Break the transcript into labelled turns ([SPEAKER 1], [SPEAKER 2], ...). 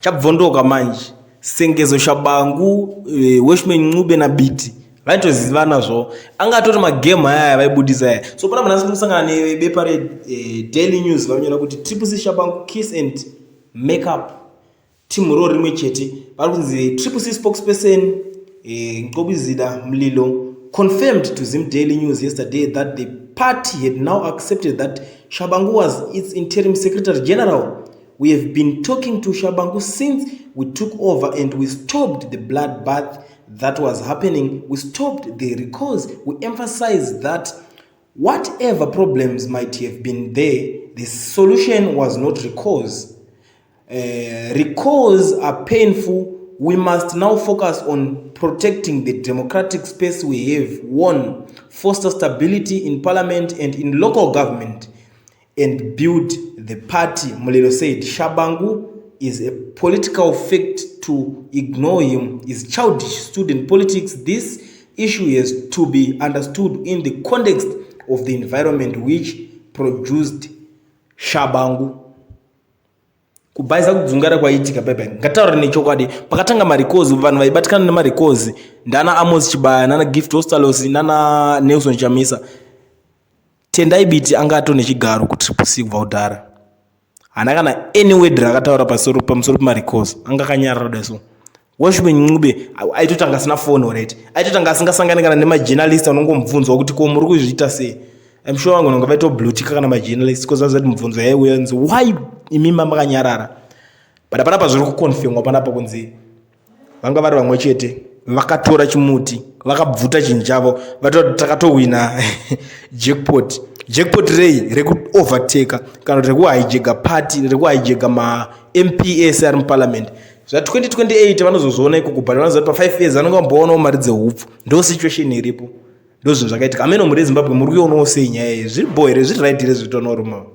[SPEAKER 1] chabvondoka manje sengezo shabangu Weshman Ncube na Biti vaitoziva nazvo anga atori magame aya vaibudisa aya. So pana munhu asikusangana nebepa Daily News vanyora kuti Triple C Shabangu kiss and make up team ro rimwe chete. Vari kunzi Triple C spokesperson Ncube Zida Mlilo confirmed to Zim Daily News yesterday that the party had now accepted that Shabangu was its interim secretary general. We have been talking to Shabangu since we took over and we stopped the bloodbath that was happening. We stopped the recalls. We emphasized that whatever problems might have been there, the solution was not recalls. Recalls are painful. We must now focus on protecting the democratic space we have won, foster stability in parliament and in local government, and build the party. Mulilo said Shabangu is a political fact. To ignore him is childish student politics. This issue is to be understood in the context of the environment which produced Shabangu. Kubaisa kudzungara kwaitika pepe ngataura nechokwadi pakatanga marikozi vanhu vaibatikana nemarikozi ndana Amos Chibaya nana Gift Ostalos nana Nelson Chamisa Tendai Biti anga ato nechigaro ku Triple C kubva kudhara hana kana any word rakataura pamusoro pemarikozi anga kanyarara daso. Weshman Ncube aitotanga asina phone already, aitotanga asingasangani kana nemajournalist anongomubvunzwa kuti ko muri kuzviita sei. I'm sure vanhu ngavaitoblutika kana majournalist because vazati mubvunzo yaiuyanzi why imima makanyarara. But panapa zviri kuconfirmwa panapa kunzi vanga vari vamwe chete vakatora chimuti vakabvuta chinhu chavo vatoti takatowina jackpot rei rekuovertaka kana kuti rekuhijega party rekuhijega ma-MPS ari muparliament. Zva 2028 vanozozoona ikoko but vanozati pa 5 years vanonga vamboonawo mari dzeupfu. Ndo situation iripo, ndo zvinhu zvakaitika. Ameno muri Zimbabwe muri kuionawo sei nyaya iyi? Zviri boy here, zviri right here zvitonoruma?